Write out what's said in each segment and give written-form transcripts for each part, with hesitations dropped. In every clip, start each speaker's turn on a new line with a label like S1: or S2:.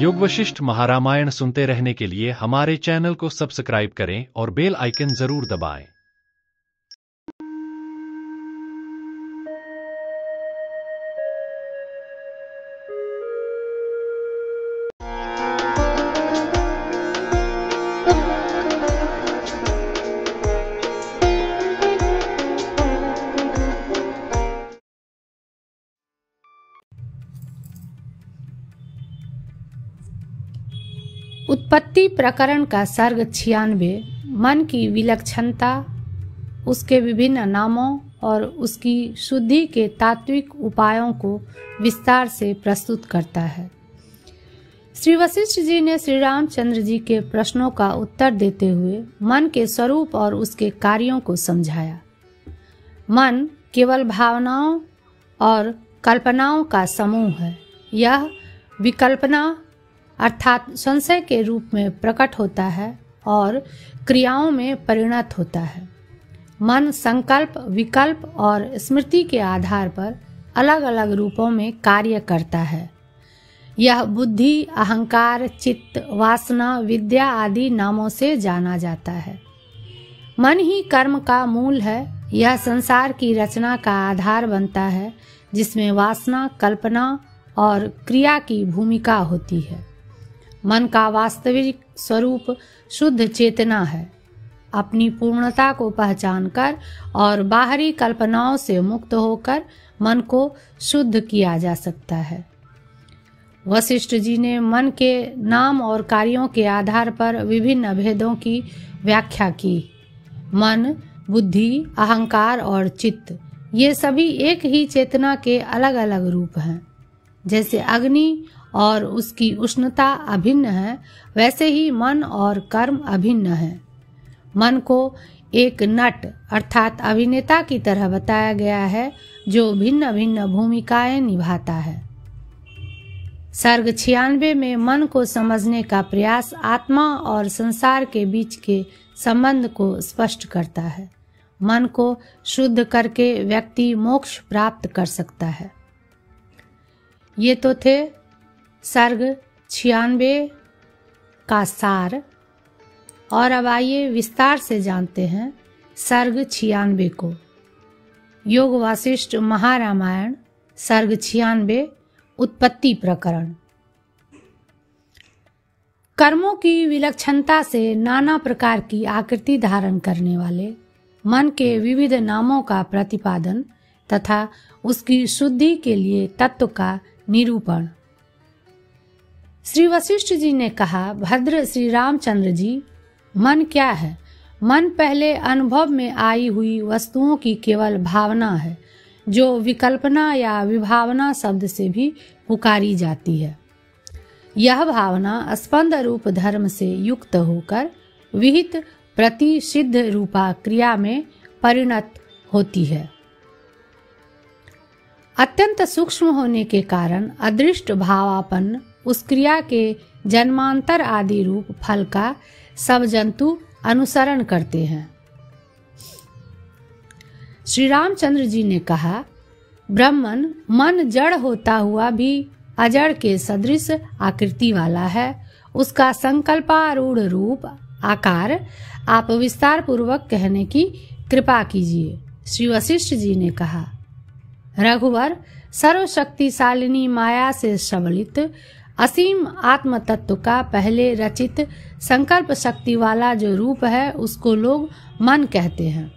S1: योग वशिष्ठ महारामायण सुनते रहने के लिए हमारे चैनल को सब्सक्राइब करें और बेल आइकन जरूर दबाएं।
S2: उत्पत्ति प्रकरण का सर्ग 96 मन की विलक्षणता, उसके विभिन्न नामों और उसकी शुद्धि के तात्विक उपायों को विस्तार से प्रस्तुत करता है। श्री वशिष्ठ जी ने श्री रामचंद्र जी के प्रश्नों का उत्तर देते हुए मन के स्वरूप और उसके कार्यों को समझाया। मन केवल भावनाओं और कल्पनाओं का समूह है। यह विकल्पना अर्थात संशय के रूप में प्रकट होता है और क्रियाओं में परिणत होता है। मन संकल्प, विकल्प और स्मृति के आधार पर अलग अलग रूपों में कार्य करता है। यह बुद्धि, अहंकार, चित्त, वासना, विद्या आदि नामों से जाना जाता है। मन ही कर्म का मूल है। यह संसार की रचना का आधार बनता है, जिसमें वासना, कल्पना और क्रिया की भूमिका होती है। मन का वास्तविक स्वरूप शुद्ध चेतना है। अपनी पूर्णता को पहचानकर और बाहरी कल्पनाओं से मुक्त होकर मन को शुद्ध किया जा सकता है। वशिष्ठ जी ने मन के नाम और कार्यों के आधार पर विभिन्न भेदों की व्याख्या की। मन, बुद्धि, अहंकार और चित्त, ये सभी एक ही चेतना के अलग अलग रूप हैं। जैसे अग्नि और उसकी उष्णता अभिन्न है, वैसे ही मन और कर्म अभिन्न है। मन को एक नट अर्थात अभिनेता की तरह बताया गया है, जो भिन्न भिन्न भूमिकाएं निभाता है। सर्ग 96 में मन को समझने का प्रयास आत्मा और संसार के बीच के संबंध को स्पष्ट करता है। मन को शुद्ध करके व्यक्ति मोक्ष प्राप्त कर सकता है। ये तो थे सर्ग 96 का सार। और अब आइए विस्तार से जानते हैं सर्ग 96 को। योग वासिष्ठ महारामायण सर्ग 96 उत्पत्ति प्रकरण। कर्मों की विलक्षणता से नाना प्रकार की आकृति धारण करने वाले मन के विविध नामों का प्रतिपादन तथा उसकी शुद्धि के लिए तत्व का निरूपण। श्री वशिष्ठ जी ने कहा, भद्र श्री रामचंद्र जी, मन क्या है? मन पहले अनुभव में आई हुई वस्तुओं की केवल भावना है, जो विकल्पना या विभावना शब्द से भी पुकारी जाती है। यह भावना स्पंद रूप धर्म से युक्त होकर विहित प्रतिषिद्ध रूपा क्रिया में परिणत होती है। अत्यंत सूक्ष्म होने के कारण अदृष्ट भावापन्न उस क्रिया के जन्मांतर आदि रूप फल का सब जंतु अनुसरण करते हैं। श्री रामचंद्र जी ने कहा, ब्रह्मन मन जड़ होता हुआ भी अजड़ के सदृश आकृति वाला है। उसका संकल्पारूढ़ रूप आकार आप विस्तार पूर्वक कहने की कृपा कीजिए। श्री वशिष्ठ जी ने कहा, रघुवर, सर्वशक्तिशालिनी माया से सबलित असीम आत्म तत्व का पहले रचित संकल्प शक्ति वाला जो रूप है, उसको लोग मन कहते हैं।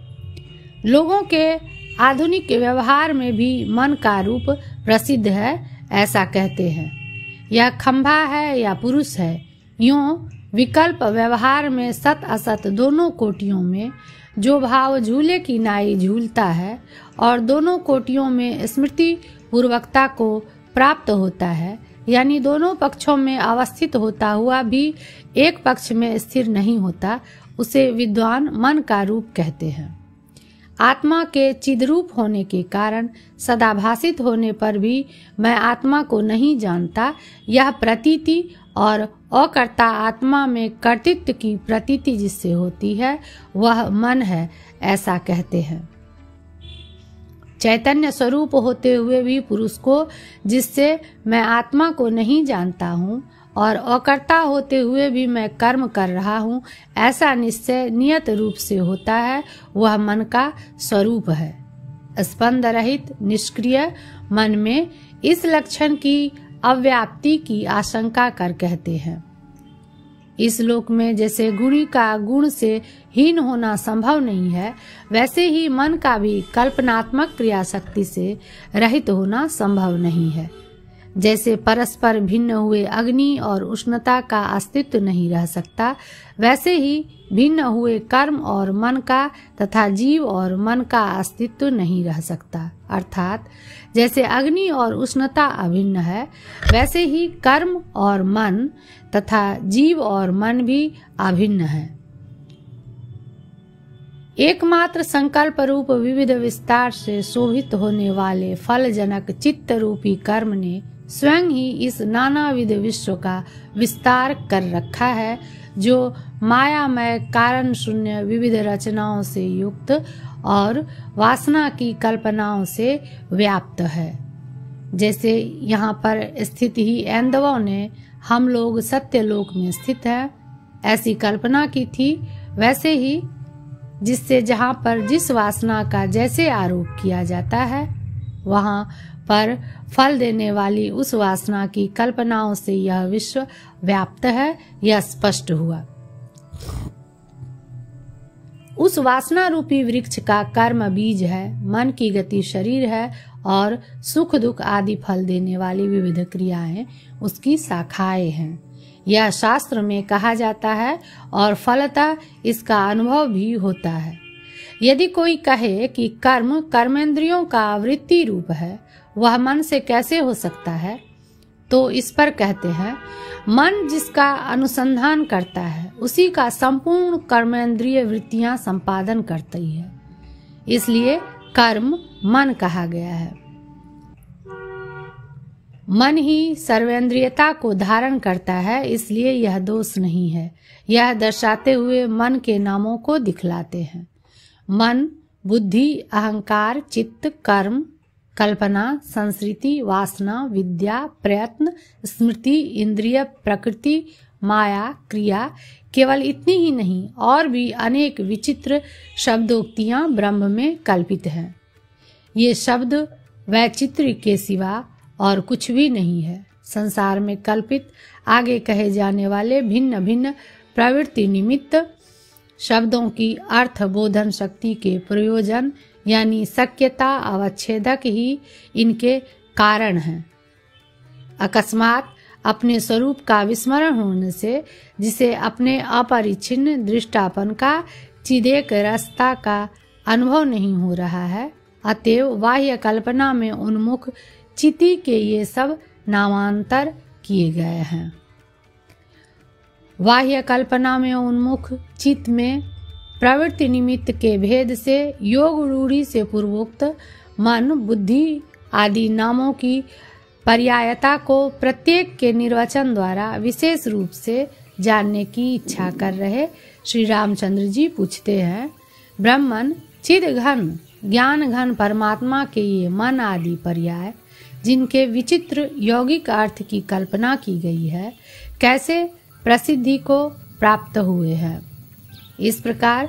S2: लोगों के आधुनिक व्यवहार में भी मन का रूप प्रसिद्ध है, ऐसा कहते हैं। यह खंभा है या पुरुष है। यूं विकल्प व्यवहार में सत असत दोनों कोटियों में जो भाव झूले की नाई झूलता है और दोनों कोटियों में स्मृति पूर्वकता को प्राप्त होता है, यानी दोनों पक्षों में अवस्थित होता हुआ भी एक पक्ष में स्थिर नहीं होता, उसे विद्वान मन का रूप कहते हैं। आत्मा के चिद्रूप होने के कारण सदा भासित होने पर भी मैं आत्मा को नहीं जानता, यह प्रतीति और अकर्ता आत्मा में कर्तृत्व की प्रतीति जिससे होती है वह मन है, ऐसा कहते हैं। चैतन्य स्वरूप होते हुए भी पुरुष को जिससे मैं आत्मा को नहीं जानता हूँ और अकर्ता होते हुए भी मैं कर्म कर रहा हूँ, ऐसा निश्चय नियत रूप से होता है, वह मन का स्वरूप है। स्पंद रहित निष्क्रिय मन में इस लक्षण की अव्याप्ति की आशंका कर कहते हैं। इस लोक में जैसे गुणी का गुण से हीन होना संभव नहीं है, वैसे ही मन का भी कल्पनात्मक क्रिया शक्ति से रहित होना संभव नहीं है। जैसे परस्पर भिन्न हुए अग्नि और उष्णता का अस्तित्व नहीं रह सकता, वैसे ही भिन्न हुए कर्म और मन का तथा जीव और मन का अस्तित्व नहीं रह सकता। अर्थात जैसे अग्नि और उष्णता अभिन्न है, वैसे ही कर्म और मन तथा जीव और मन भी अभिन्न है। एकमात्र संकल्प रूप विविध विस्तार से शोभित होने वाले फलजनक चित्त रूपी कर्म ने स्वयं ही इस नानाविध विश्व का विस्तार कर रखा है, जो मायामय कारण शून्य विविध रचनाओं से युक्त और वासना की कल्पनाओं से व्याप्त है। जैसे यहाँ पर स्थित ही ऐंदवों ने हम लोग सत्यलोक में स्थित है ऐसी कल्पना की थी, वैसे ही जिससे जहाँ पर जिस वासना का जैसे आरोप किया जाता है, वहाँ पर फल देने वाली उस वासना की कल्पनाओं से यह विश्व व्याप्त है, यह स्पष्ट हुआ। उस वासना रूपी वृक्ष का कर्म बीज है, मन की गति शरीर है और सुख दुख आदि फल देने वाली विविध क्रियाएं उसकी शाखाएं हैं। यह शास्त्र में कहा जाता है और फलतः इसका अनुभव भी होता है। यदि कोई कहे कि कर्म कर्मेंद्रियों का वृत्ति रूप है, वह मन से कैसे हो सकता है, तो इस पर कहते हैं, मन जिसका अनुसंधान करता है उसी का संपूर्ण कर्मेंद्रिय वृत्तियां संपादन करती है, इसलिए कर्म मन कहा गया है। मन ही सर्वेंद्रियता को धारण करता है, इसलिए यह दोष नहीं है। यह दर्शाते हुए मन के नामों को दिखलाते हैं। मन, बुद्धि, अहंकार, चित्त, कर्म, कल्पना, संस्कृति, वासना, विद्या, प्रयत्न, स्मृति, इंद्रिय, प्रकृति, माया, क्रिया, केवल इतनी ही नहीं और भी अनेक विचित्र शब्दोक्तियां ब्रह्म में कल्पित हैं। ये शब्द वैचित्र्य के सिवा और कुछ भी नहीं है। संसार में कल्पित आगे कहे जाने वाले भिन्न भिन्न प्रवृत्ति निमित्त शब्दों की अर्थ बोधन शक्ति के प्रयोजन यानी शक्यता अवच्छेदक ही इनके कारण हैं। अकस्मात अपने स्वरूप का विस्मरण होने से, जिसे अपने अपरिच्छिन्न दृष्टापन का चिदेक रसता का अनुभव नहीं हो रहा है, अतएव बाह्य कल्पना में उन्मुख चिति के ये सब नामांतर किए गए हैं। बाह्य कल्पना में उन्मुख चित्त में प्रवृत्ति निमित्त के भेद से योग रूढ़ी से पूर्वोक्त मन, बुद्धि आदि नामों की पर्यायता को प्रत्येक के निर्वचन द्वारा विशेष रूप से जानने की इच्छा कर रहे श्री रामचंद्र जी पूछते हैं, ब्रह्मन, चिद घन, ज्ञान घन परमात्मा के ये मन आदि पर्याय जिनके विचित्र यौगिक अर्थ की कल्पना की गई है, कैसे प्रसिद्धि को प्राप्त हुए हैं। इस प्रकार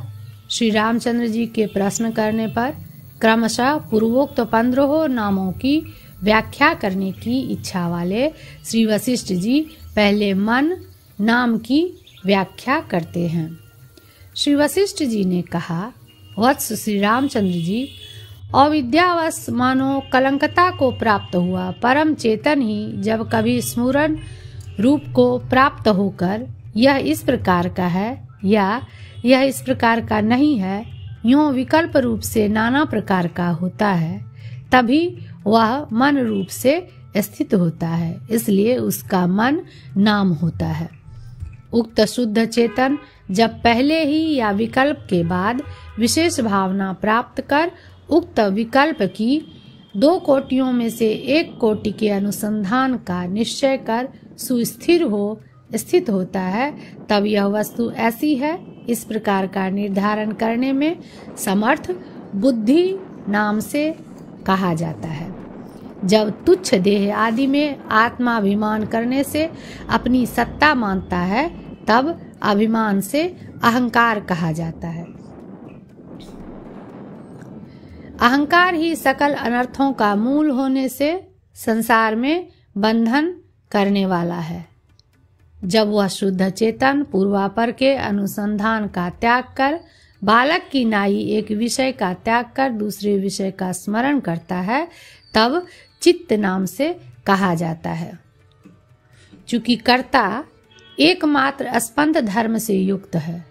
S2: श्री रामचंद्र जी के प्रश्न करने पर क्रमशः पूर्वोक्त 15 नामों की व्याख्या करने की इच्छा वाले श्री वशिष्ठ जी पहले मन नाम की व्याख्या करते हैं। श्री वशिष्ठ जी ने कहा, वत्स श्री रामचंद्र जी, अविद्यावश मानो कलंकता को प्राप्त हुआ परम चेतन ही जब कभी स्मरण रूप को प्राप्त होकर यह इस प्रकार का है या यह इस प्रकार का नहीं है, यूं विकल्प रूप से नाना प्रकार का होता है, तभी वह मन रूप से स्थित होता है, इसलिए उसका मन नाम होता है। उक्त शुद्ध चेतन जब पहले ही या विकल्प के बाद विशेष भावना प्राप्त कर उक्त विकल्प की 2 कोटियों में से 1 कोटि के अनुसंधान का निश्चय कर सुस्थिर हो स्थित होता है, तब यह वस्तु ऐसी है इस प्रकार का निर्धारण करने में समर्थ बुद्धि नाम से कहा जाता है। जब तुच्छ देह आदि में आत्माभिमान करने से अपनी सत्ता मानता है तब अभिमान से अहंकार कहा जाता है। अहंकार ही सकल अनर्थों का मूल होने से संसार में बंधन करने वाला है। जब वह शुद्ध चेतन पूर्वापर के अनुसंधान का त्याग कर बालक की नाई एक विषय का त्याग कर दूसरे विषय का स्मरण करता है तब चित्त नाम से कहा जाता है। चूंकि कर्ता एकमात्र स्पंद धर्म से युक्त है,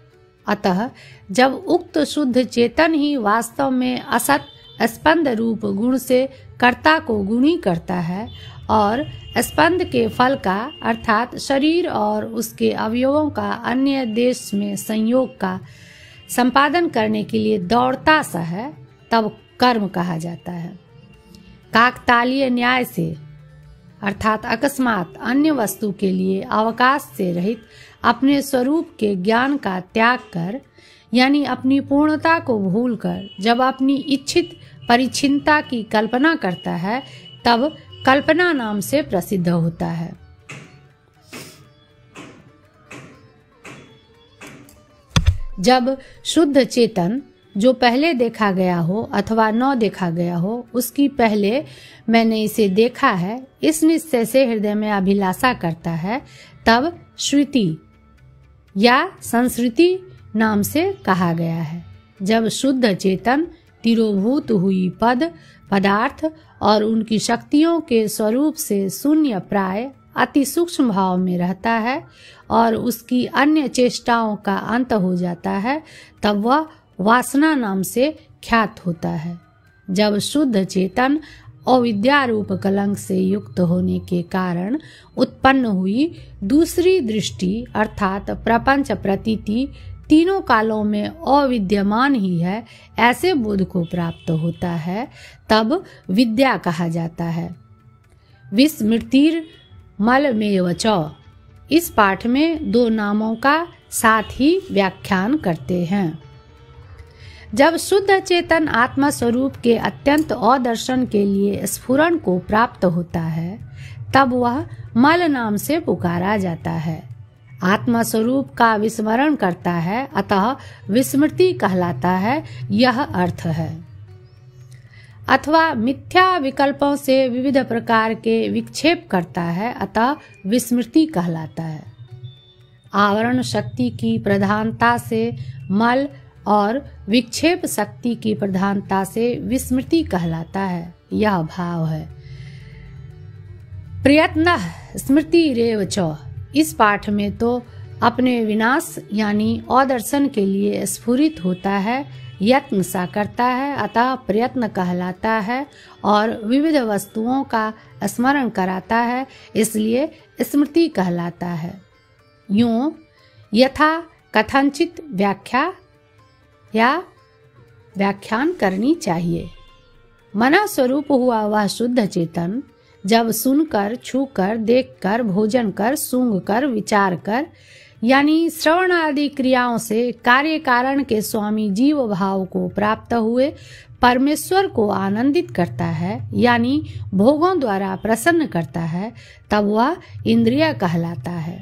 S2: अतः जब उक्त शुद्ध चेतन ही वास्तव में असत स्पंद रूप गुण से कर्ता को गुणी करता है और स्पंद के फल का अर्थात शरीर और उसके अवयवों का अन्य देश में संयोग का संपादन करने के लिए दौड़ता सा है, तब कर्म कहा जाता है। काकतालीय न्याय से अर्थात अकस्मात अन्य वस्तु के लिए अवकाश से रहित अपने स्वरूप के ज्ञान का त्याग कर यानी अपनी पूर्णता को भूलकर जब अपनी इच्छित परिच्छिन्नता की कल्पना करता है तब कल्पना नाम से प्रसिद्ध होता है। जब शुद्ध चेतन जो पहले देखा गया हो अथवा न देखा गया हो उसकी पहले मैंने इसे देखा है इस निश्चय से हृदय में अभिलाषा करता है तब श्रुति या संस्कृति नाम से कहा गया है। जब शुद्ध चेतन तिरोभूत हुई पदार्थ और उनकी शक्तियों के स्वरूप से शून्य प्राय अति सूक्ष्म भाव में रहता है और उसकी अन्य चेष्टाओं का अंत हो जाता है तब वह वासना नाम से ख्यात होता है। जब शुद्ध चेतन अविद्या रूप कलंक से युक्त होने के कारण उत्पन्न हुई दूसरी दृष्टि अर्थात प्रपंच प्रतीति तीनों कालों में अविद्यमान ही है ऐसे बोध को प्राप्त होता है तब विद्या कहा जाता है। विस्मृतिर मलमेव च इस पाठ में दो नामों का साथ ही व्याख्यान करते हैं। जब शुद्ध चेतन आत्मा स्वरूप के अत्यंत अदर्शन के लिए स्फुरन को प्राप्त होता है तब वह मल नाम से पुकारा जाता है। आत्मा स्वरूप का विस्मरण करता है अतः विस्मृति कहलाता है, यह अर्थ है। अथवा मिथ्या विकल्पों से विविध प्रकार के विक्षेप करता है अतः विस्मृति कहलाता है। आवरण शक्ति की प्रधानता से मल और विक्षेप शक्ति की प्रधानता से विस्मृति कहलाता है, यह भाव है। प्रयत्न स्मृति रेव च इस पाठ में तो अपने विनाश यानी अदर्शन के लिए स्फुरित होता है, यत्न सा करता है अतः प्रयत्न कहलाता है और विविध वस्तुओं का स्मरण कराता है इसलिए स्मृति कहलाता है। यूं यथा कथनचित व्याख्या या व्याख्यान करनी चाहिए। मना स्वरूप हुआ वह शुद्ध चेतन जब सुनकर, छूकर, देखकर, भोजन कर, सूंघ कर, विचार कर यानी श्रवण आदि क्रियाओं से कार्य कारण के स्वामी जीव भाव को प्राप्त हुए परमेश्वर को आनंदित करता है यानी भोगों द्वारा प्रसन्न करता है तब वह इंद्रिय कहलाता है।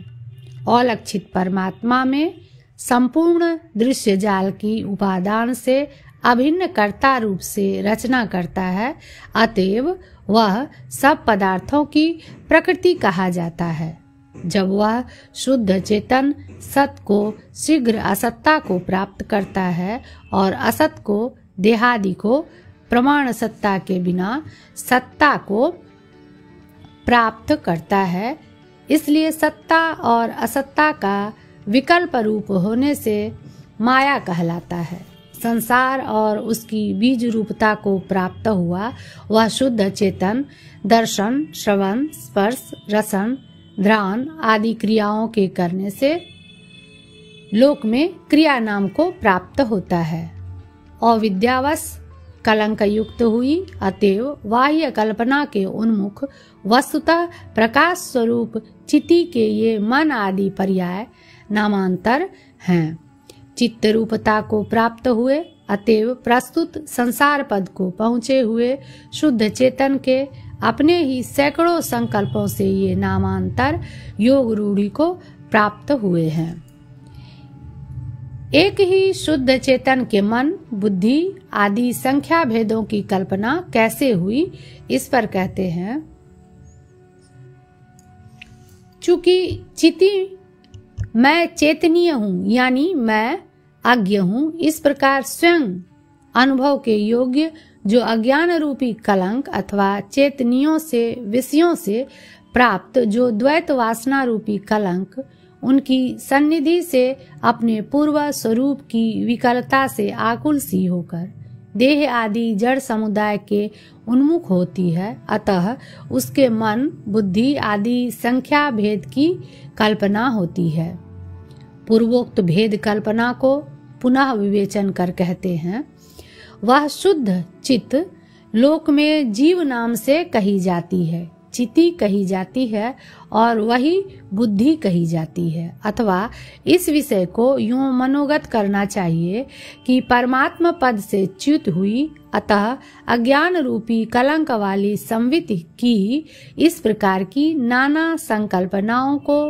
S2: अलक्षित परमात्मा में संपूर्ण दृश्य जाल की उपादान से अभिन्न कर्ता रूप से रचना करता है, अतएव वह सब पदार्थों की प्रकृति कहा जाता है। जब वह शुद्ध चेतन सत को शीघ्र असत्ता को प्राप्त करता है और असत को देहादि को प्रमाण सत्ता के बिना सत्ता को प्राप्त करता है, इसलिए सत्ता और असत्ता का विकल्प रूप होने से माया कहलाता है। संसार और उसकी बीज रूपता को प्राप्त हुआ वह शुद्ध चेतन दर्शन, श्रवण, स्पर्श, रसन, ध्यान आदि क्रियाओं के करने से लोक में क्रिया नाम को प्राप्त होता है। अविद्यावश कलंक युक्त हुई अतएव बाह्य कल्पना के उन्मुख वस्तुतः प्रकाश स्वरूप चिति के ये मन आदि पर्याय नामांतर हैं। चित्त रूपता को प्राप्त हुए अतएव प्रस्तुत संसार पद को पहुँचे हुए शुद्ध चेतन के अपने ही सैकड़ों संकल्पों से ये नामांतर योग रूढ़ी को प्राप्त हुए हैं। एक ही शुद्ध चेतन के मन, बुद्धि आदि संख्या भेदों की कल्पना कैसे हुई, इस पर कहते हैं, चूंकि चिति मैं चेतनीय हूँ, यानी मैं अज्ञ हूँ, इस प्रकार स्वयं अनुभव के योग्य जो अज्ञान रूपी कलंक अथवा चेतनियों से विषयों से प्राप्त जो द्वैत वासना रूपी कलंक उनकी सन्निधि से अपने पूर्व स्वरूप की विकलता से आकुल सी होकर देह आदि जड़ समुदाय के उन्मुख होती है। अतः उसके मन, बुद्धि आदि संख्या भेद की कल्पना होती है। पूर्वोक्त भेद कल्पना को पुनः विवेचन कर कहते हैं, वह शुद्ध चित्त लोक में जीव नाम से कही जाती है, चिति कही जाती है और वही बुद्धि कही जाती है। अथवा इस विषय को यूं मनोगत करना चाहिए कि परमात्मा पद से च्युत हुई, अतः अज्ञान रूपी कलंक वाली संवित की इस प्रकार की नाना संकल्पनाओं को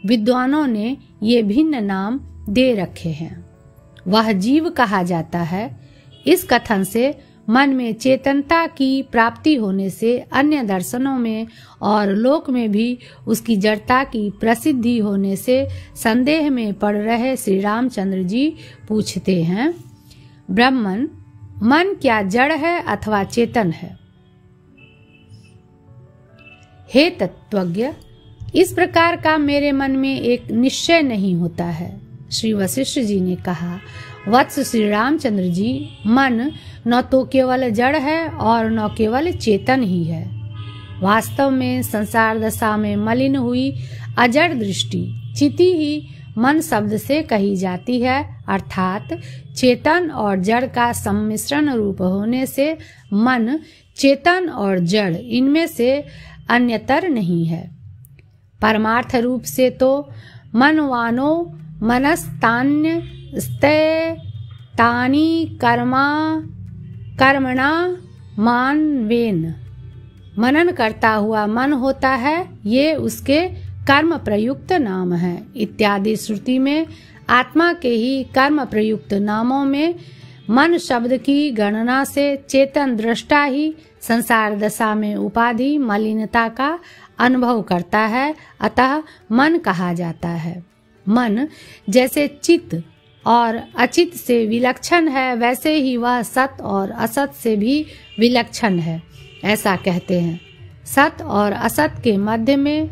S2: विद्वानों ने ये भिन्न नाम दे रखे हैं। वह जीव कहा जाता है। इस कथन से मन में चेतनता की प्राप्ति होने से अन्य दर्शनों में और लोक में भी उसकी जड़ता की प्रसिद्धि होने से संदेह में पड़ रहे श्री रामचंद्र जी पूछते हैं, ब्रह्मन, मन क्या जड़ है अथवा चेतन है? हे तत्वज्ञ, इस प्रकार का मेरे मन में एक निश्चय नहीं होता है। श्री वशिष्ठ जी ने कहा, वत्स श्री रामचंद्र जी, मन न तो केवल जड़ है और न केवल चेतन ही है। वास्तव में संसार दशा में मलिन हुई अजड़ दृष्टि चिति ही मन शब्द से कही जाती है, अर्थात चेतन और जड़ का सम्मिश्रण रूप होने से मन चेतन और जड़ इनमें से अन्यतर नहीं है। परमार्थ रूप से तो मनवानो मनस्तान्य स्ते तानी कर्मणा मानवेन, मनन करता हुआ मन होता है, ये उसके कर्म प्रयुक्त नाम है। इत्यादि श्रुति में आत्मा के ही कर्म प्रयुक्त नामों में मन शब्द की गणना से चेतन दृष्टा ही संसार दशा में उपाधि मलिनता का अनुभव करता है, अतः मन कहा जाता है। मन जैसे चित्त और अचित से विलक्षण है, वैसे ही वह सत और असत से भी विलक्षण है, ऐसा कहते हैं। सत और असत के मध्य में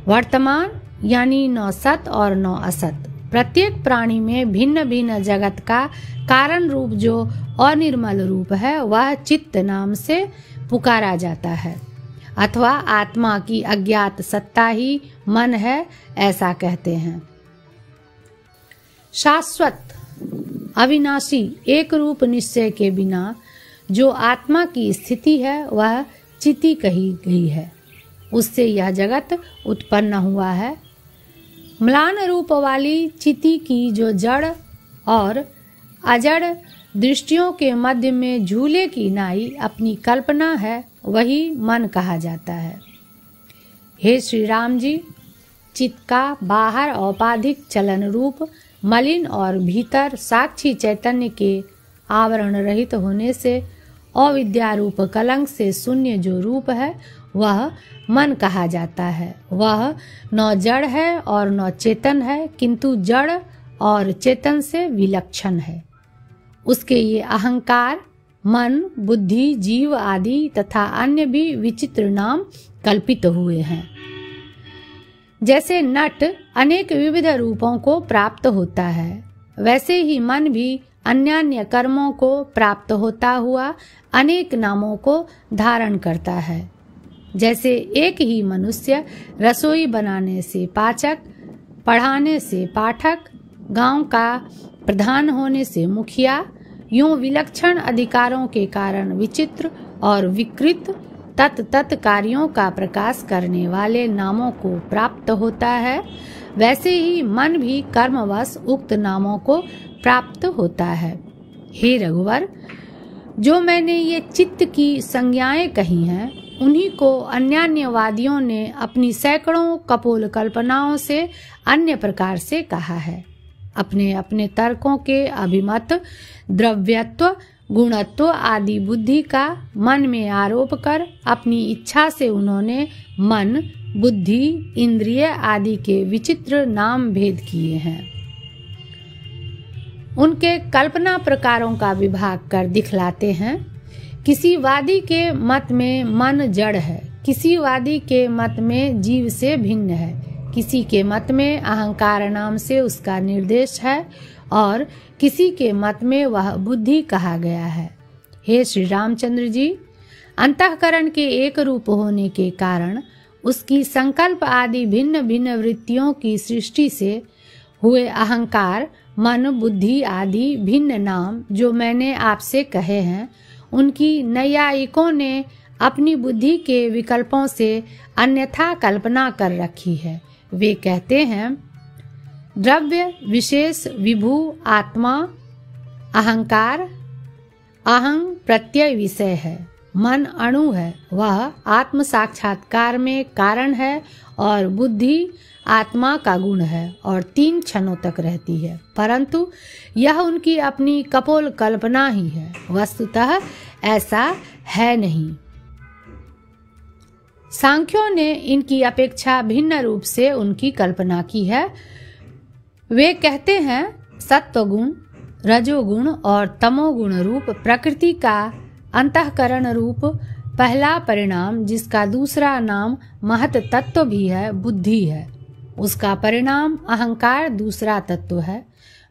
S2: वर्तमान यानी न सत और न असत, प्रत्येक प्राणी में भिन्न भिन्न जगत का कारण रूप जो अनिर्मल रूप है, वह चित्त नाम से पुकारा जाता है, अथवा आत्मा की अज्ञात सत्ता ही मन है, ऐसा कहते हैं। शाश्वत अविनाशी एक रूप निश्चय के बिना जो आत्मा की स्थिति है, वह चिति कही गई है। उससे यह जगत उत्पन्न हुआ है। म्लान रूप वाली चिति की जो जड़ और अजड़ दृष्टियों के मध्य में झूले की नाई अपनी कल्पना है, वही मन कहा जाता है। हे श्री राम जी, चित्त का बाहर औपाधिक चलन रूप मलिन और भीतर साक्षी चैतन्य के आवरण रहित होने से अविद्या रूप कलंक से शून्य जो रूप है, वह मन कहा जाता है। वह न जड़ है और न चेतन है, किंतु जड़ और चेतन से विलक्षण है। उसके ये अहंकार, मन, बुद्धि, जीव आदि तथा अन्य भी विचित्र नाम कल्पित हुए हैं। जैसे नट अनेक विविध रूपों को प्राप्त होता है, वैसे ही मन भी अन्यान्य कर्मों को प्राप्त होता हुआ अनेक नामों को धारण करता है। जैसे एक ही मनुष्य रसोई बनाने से पाचक, पढ़ाने से पाठक, गांव का प्रधान होने से मुखिया, यूं विलक्षण अधिकारों के कारण विचित्र और विकृत तत् कार्यों का प्रकाश करने वाले नामों को प्राप्त होता है, वैसे ही मन भी कर्मवश उक्त नामों को प्राप्त होता है। हे रघुवर, जो मैंने ये चित्त की संज्ञाएं कही हैं, उन्हीं को अन्यान्यवादियों ने अपनी सैकड़ों कपोल कल्पनाओं से अन्य प्रकार से कहा है। अपने अपने तर्कों के अभिमत द्रव्यत्व, गुणत्व आदि बुद्धि का मन में आरोप कर अपनी इच्छा से उन्होंने मन, बुद्धि, इंद्रिय आदि के विचित्र नाम भेद किए हैं। उनके कल्पना प्रकारों का विभाग कर दिखलाते हैं। किसी वादी के मत में मन जड़ है, किसी वादी के मत में जीव से भिन्न है, किसी के मत में अहंकार नाम से उसका निर्देश है और किसी के मत में वह बुद्धि कहा गया है। हे श्री रामचंद्र जी, अंतःकरण के एक रूप होने के कारण उसकी संकल्प आदि भिन्न भिन्न वृत्तियों की सृष्टि से हुए अहंकार, मन, बुद्धि आदि भिन्न नाम जो मैंने आपसे कहे हैं, उनकी नैयायिकों ने अपनी बुद्धि के विकल्पों से अन्यथा कल्पना कर रखी है। वे कहते हैं द्रव्य विशेष विभु आत्मा, अहंकार अहं प्रत्यय विषय है, मन अणु है, वह आत्म साक्षात्कार में कारण है और बुद्धि आत्मा का गुण है और 3 क्षणों तक रहती है, परंतु यह उनकी अपनी कपोल कल्पना ही है, वस्तुतः ऐसा है नहीं। सांख्यों ने इनकी अपेक्षा भिन्न रूप से उनकी कल्पना की है। वे कहते हैं सत्वगुण, रजोगुण और तमोगुण रूप प्रकृति का अंतःकरण रूप पहला परिणाम, जिसका दूसरा नाम महत तत्व भी है, बुद्धि है। उसका परिणाम अहंकार दूसरा तत्व है।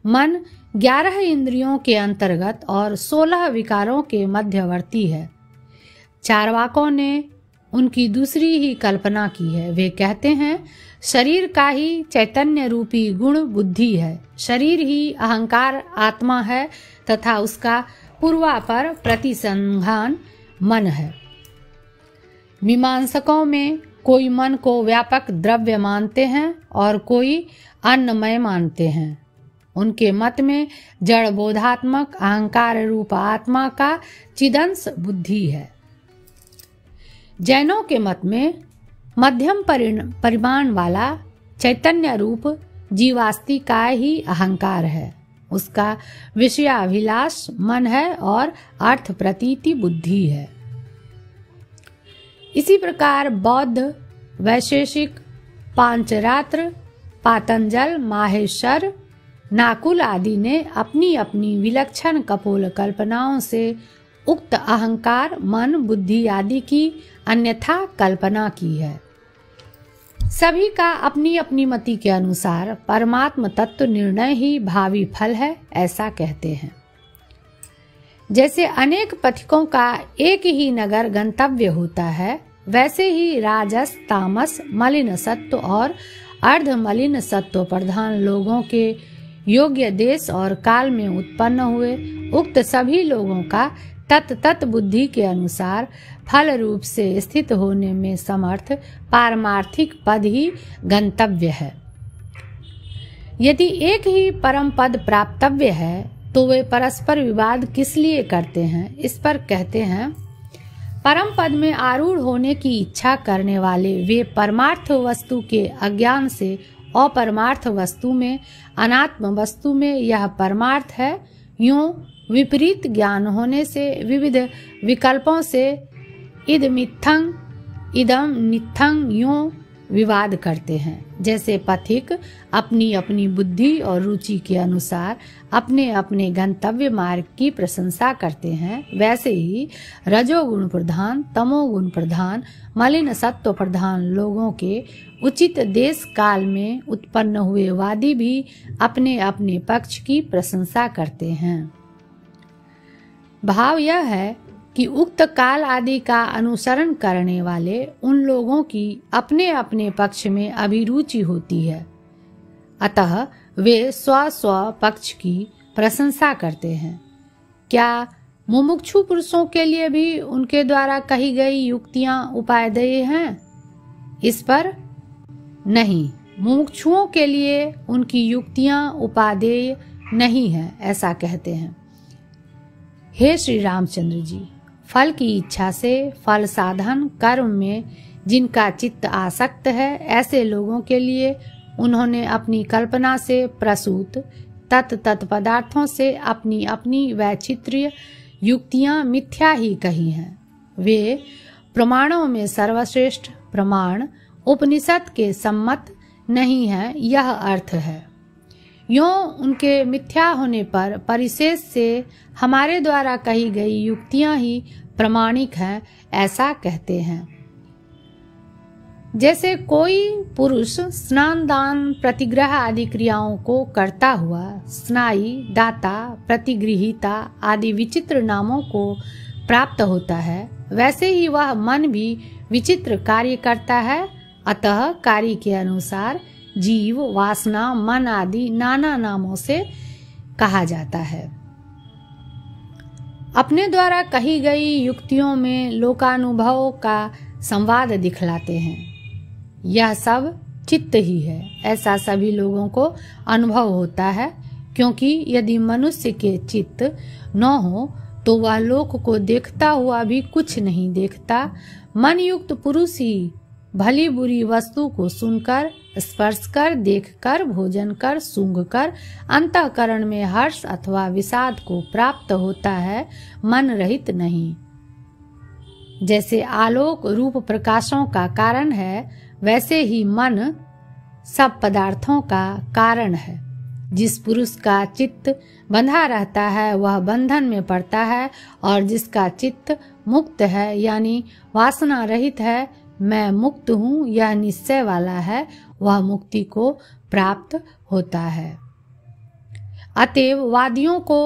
S2: मन 11 इंद्रियों के अंतर्गत और 16 विकारों के मध्यवर्ती है। चार्वाकों ने उनकी दूसरी ही कल्पना की है। वे कहते हैं शरीर का ही चैतन्य रूपी गुण बुद्धि है, शरीर ही अहंकार आत्मा है तथा उसका पूर्वापर प्रतिसंधान मन है। मीमांसकों में कोई मन को व्यापक द्रव्य मानते हैं और कोई अन्नमय मानते हैं। उनके मत में जड़ बोधात्मक अहंकार रूप आत्मा का चिदंश बुद्धि है। जैनों के मत में मध्यम परिमाण वाला चैतन्य रूप जीवास्ति का ही अहंकार है, उसका विषयाभिलाष मन है और अर्थ प्रतीति बुद्धि है। इसी प्रकार बौद्ध, वैशेषिक, पांचरात्र, पातंजल, माहेश्वर, नाकुल आदि ने अपनी अपनी विलक्षण कपोल कल्पनाओं से उक्त अहंकार, मन, बुद्धि आदि की अन्यथा कल्पना की है। सभी का अपनी अपनी मति के अनुसार परमात्म तत्व निर्णय ही भावी फल है, ऐसा कहते हैं। जैसे अनेक पथिकों का एक ही नगर गंतव्य होता है, वैसे ही राजस, तामस, मलिन सत्व और अर्ध मलिन सत्व प्रधान लोगों के योग्य देश और काल में उत्पन्न हुए उक्त सभी लोगों का तत् बुद्धि के अनुसार फल रूप से स्थित होने में समर्थ पारमार्थिक पद ही गंतव्य है। यदि एक ही परम पद प्राप्तव्य है तो वे परस्पर विवाद किस लिए करते हैं? इस पर कहते हैं परम पद में आरूढ़ होने की इच्छा करने वाले वे परमार्थ वस्तु के अज्ञान से अपरमार्थ वस्तु में, अनात्म वस्तु में यह परमार्थ है, यूं विपरीत ज्ञान होने से विविध विकल्पों से इदमित्थं इदम नित्थं यूं विवाद करते हैं। जैसे पथिक अपनी अपनी बुद्धि और रुचि के अनुसार अपने अपने गंतव्य मार्ग की प्रशंसा करते हैं, वैसे ही रजोगुण प्रधान, तमोगुण प्रधान, मलिन सत्व प्रधान लोगों के उचित देश काल में उत्पन्न हुए वादी भी अपने अपने पक्ष की प्रशंसा करते हैं। भाव यह है कि उक्त काल आदि का अनुसरण करने वाले उन लोगों की अपने अपने पक्ष में अभिरुचि होती है, अतः वे स्व स्व पक्ष की प्रशंसा करते हैं। क्या मुमुक्षु पुरुषों के लिए भी उनके द्वारा कही गई युक्तियां उपादेय हैं? इस पर नहीं, मुमुक्षुओं के लिए उनकी युक्तियां उपादेय नहीं है, ऐसा कहते हैं। हे श्री रामचंद्र जी, फल की इच्छा से फल साधन कर्म में जिनका चित्त आसक्त है, ऐसे लोगों के लिए उन्होंने अपनी कल्पना से प्रसूत तत् पदार्थों से अपनी अपनी वैचित्र्य युक्तियां मिथ्या ही कही हैं। वे प्रमाणों में सर्वश्रेष्ठ प्रमाण उपनिषद के सम्मत नहीं है, यह अर्थ है। यों उनके मिथ्या होने पर परिशेष से हमारे द्वारा कही गई युक्तियां ही प्रमाणिक हैं, ऐसा कहते हैं। जैसे कोई पुरुष स्नान दान प्रतिग्रह आदि क्रियाओं को करता हुआ स्नायी दाता प्रतिगृहीता आदि विचित्र नामों को प्राप्त होता है, वैसे ही वह मन भी विचित्र कार्य करता है। अतः कार्य के अनुसार जीव वासना मन आदि नाना नामों से कहा जाता है। अपने द्वारा कही गई युक्तियों में लोकानुभव का संवाद दिखलाते हैं। यह सब चित्त ही है, ऐसा सभी लोगों को अनुभव होता है, क्योंकि यदि मनुष्य के चित्त न हो तो वह लोक को देखता हुआ भी कुछ नहीं देखता। मन युक्त पुरुष ही भली बुरी वस्तु को सुनकर स्पर्श कर देखकर भोजन कर सूंघ कर अंतःकरण में हर्ष अथवा विषाद को प्राप्त होता है, मन रहित नहीं। जैसे आलोक रूप प्रकाशों का कारण है, वैसे ही मन सब पदार्थों का कारण है। जिस पुरुष का चित्त बंधा रहता है वह बंधन में पड़ता है, और जिसका चित्त मुक्त है यानी वासना रहित है, मैं मुक्त हूँ यह निश्चय वाला है, वह मुक्ति को प्राप्त होता है। अतएव वादियों को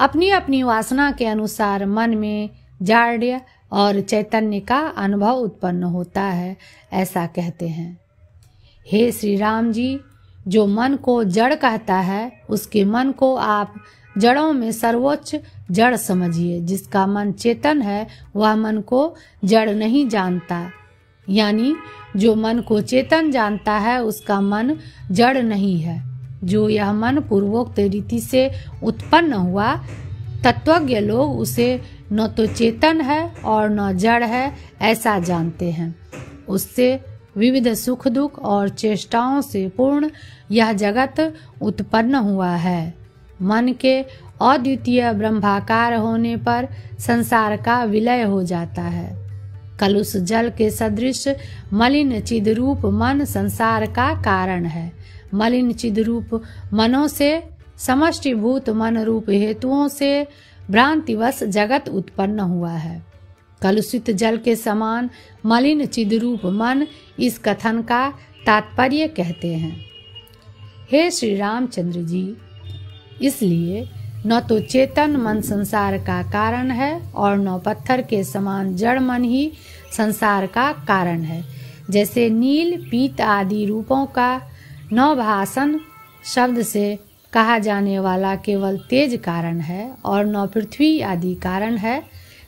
S2: अपनी अपनी वासना के अनुसार मन में जाड्य और चैतन्य का अनुभव उत्पन्न होता है, ऐसा कहते हैं। हे श्री राम जी, जो मन को जड़ कहता है उसके मन को आप जड़ों में सर्वोच्च जड़ समझिए। जिसका मन चेतन है वह मन को जड़ नहीं जानता, यानी जो मन को चेतन जानता है उसका मन जड़ नहीं है। जो यह मन पूर्वोक्त रीति से उत्पन्न हुआ, तत्वज्ञ लोग उसे न तो चेतन है और न जड़ है ऐसा जानते हैं। उससे विविध सुख दुख और चेष्टाओं से पूर्ण यह जगत उत्पन्न हुआ है। मन के अद्वितीय ब्रह्माकार होने पर संसार का विलय हो जाता है। कलुष जल के सदृश मलिन चिद्रूप मन संसार का कारण है। मलिन चिद्रूप मनों से समष्टिभूत मन रूप हेतुओं से भ्रांतिवश जगत उत्पन्न हुआ है। कलुषित जल के समान मलिन चिद्रूप मन इस कथन का तात्पर्य कहते हैं। हे श्री रामचंद्र जी, इसलिए न तो चेतन मन संसार का कारण है और न पत्थर के समान जड़ मन ही संसार का कारण है। जैसे नील पीत आदि रूपों का नवभाषण शब्द से कहा जाने वाला केवल तेज कारण है और न पृथ्वी आदि कारण है,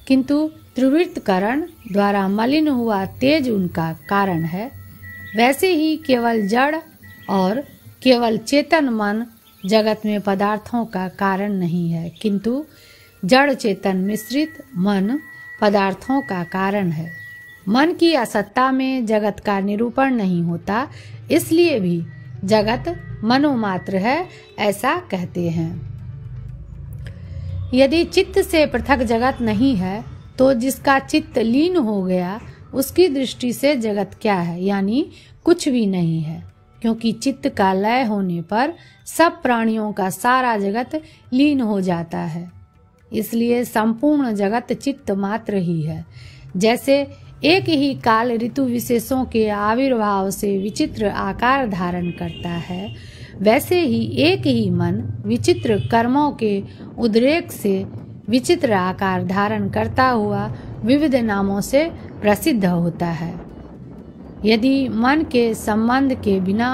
S2: किंतु त्रिवृत्तकरण द्वारा मलिन हुआ तेज उनका कारण है। वैसे ही केवल जड़ और केवल चेतन मन जगत में पदार्थों का कारण नहीं है, किंतु जड़ चेतन मिश्रित मन पदार्थों का कारण है। मन की असत्ता में जगत का निरूपण नहीं होता, इसलिए भी जगत मनोमात्र है ऐसा कहते हैं। यदि चित्त से पृथक जगत नहीं है तो जिसका चित्त लीन हो गया उसकी दृष्टि से जगत क्या है, यानी कुछ भी नहीं है। क्योंकि चित्त का लय होने पर सब प्राणियों का सारा जगत लीन हो जाता है, इसलिए संपूर्ण जगत चित्त मात्र ही है। जैसे एक ही काल ऋतु विशेषों के आविर्भाव से विचित्र आकार धारण करता है, वैसे ही एक ही मन विचित्र कर्मों के उद्रेक से विचित्र आकार धारण करता हुआ विविध नामों से प्रसिद्ध होता है। यदि मन के संबंध के बिना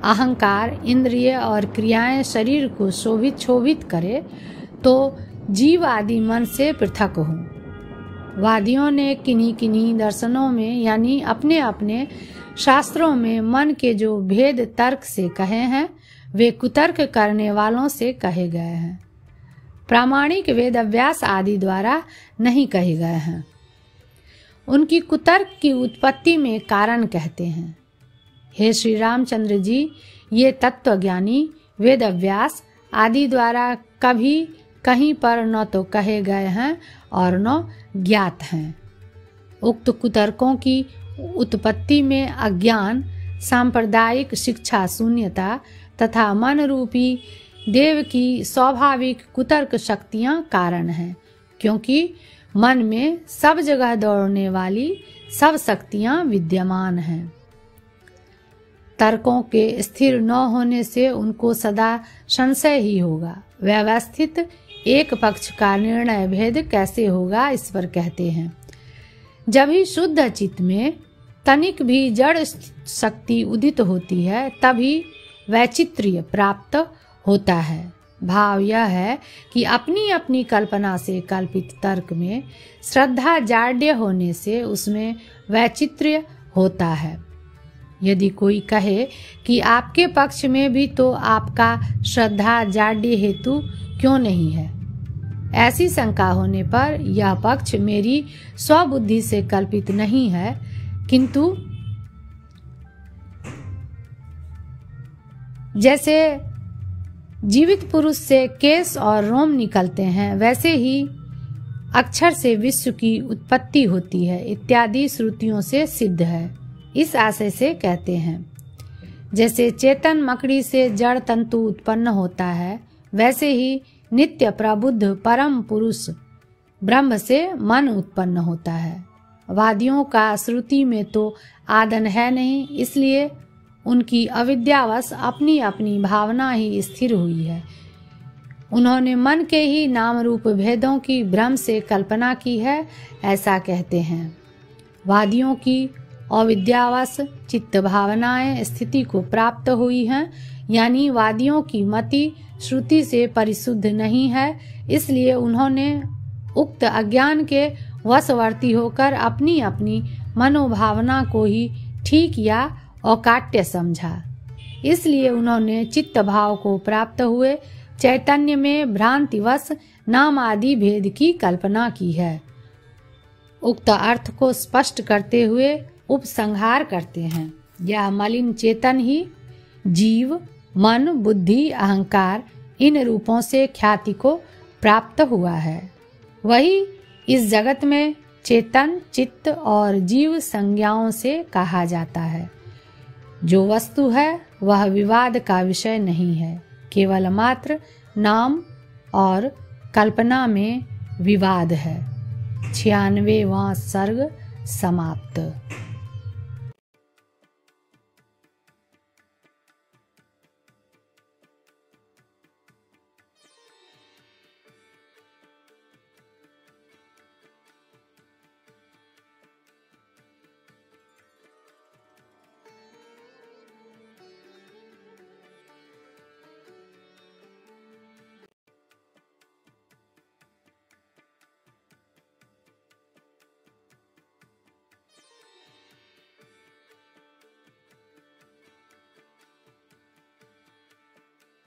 S2: अहंकार इंद्रिय और क्रियाएं शरीर को शोभित करे तो जीव आदि मन से पृथक हो। वादियों ने किन्हीं दर्शनों में यानी अपने अपने शास्त्रों में मन के जो भेद तर्क से कहे हैं वे कुतर्क करने वालों से कहे गए हैं। प्रामाणिक वेदव्यास आदि द्वारा नहीं कहे गए हैं। उनकी कुतर्क की उत्पत्ति में कारण कहते हैं। हे श्री रामचंद्र जी, ये तत्वज्ञानी वेदव्यास आदि द्वारा कभी कहीं पर न तो कहे गए हैं और न ज्ञात हैं। उक्त कुतर्कों की उत्पत्ति में अज्ञान, सांप्रदायिक शिक्षा शून्यता तथा मन रूपी देव की स्वाभाविक कुतर्क शक्तियां कारण हैं, क्योंकि मन में सब जगह दौड़ने वाली सब शक्तियां विद्यमान हैं। तर्कों के स्थिर न होने से उनको सदा संशय ही होगा। व्यवस्थित एक पक्ष का निर्णय भेद कैसे होगा, इस पर कहते हैं। जब ही शुद्ध चित्त में तनिक भी जड़ शक्ति उदित होती है, तभी वैचित्र्य प्राप्त होता है। भाव यह है कि अपनी अपनी कल्पना से कल्पित तर्क में श्रद्धा जाड्य होने से उसमें वैचित्र्य होता है। यदि कोई कहे कि आपके पक्ष में भी तो आपका श्रद्धा जाड्य हेतु क्यों नहीं है, ऐसी शंका होने पर यह पक्ष मेरी स्वबुद्धि से कल्पित नहीं है, किंतु जैसे जीवित पुरुष से केश और रोम निकलते हैं, वैसे ही अक्षर से विश्व की उत्पत्ति होती है इत्यादि श्रुतियों से सिद्ध है। इस आशय से कहते हैं, जैसे चेतन मकड़ी से जड़ तंतु उत्पन्न होता है, वैसे ही नित्य प्रबुद्ध परम पुरुष ब्रह्म से मन उत्पन्न होता है। वादियों का श्रुति में तो आदन है नहीं, इसलिए उनकी अविद्यावश अपनी अपनी भावना ही स्थिर हुई है। उन्होंने मन के ही नाम रूप भेदों की भ्रम से कल्पना की है, ऐसा कहते हैं। वादियों की अविद्यावश चित्त भावनाएं स्थिति को प्राप्त हुई हैं, यानी वादियों की मति श्रुति से परिशुद्ध नहीं है, इसलिए उन्होंने उक्त अज्ञान के वशवर्ती होकर अपनी अपनी मनोभावना को ही ठीक या अकाट्य समझा। इसलिए उन्होंने चित्त भाव को प्राप्त हुए चैतन्य में भ्रांतिवश नाम आदि भेद की कल्पना की है। उक्त अर्थ को स्पष्ट करते हुए उपसंहार करते हैं। यह मलिन चेतन ही जीव, मन, बुद्धि, अहंकार इन रूपों से ख्याति को प्राप्त हुआ है। वही इस जगत में चेतन, चित्त और जीव संज्ञाओं से कहा जाता है। जो वस्तु है वह विवाद का विषय नहीं है, केवल मात्र नाम और कल्पना में विवाद है। 96वां सर्ग समाप्त।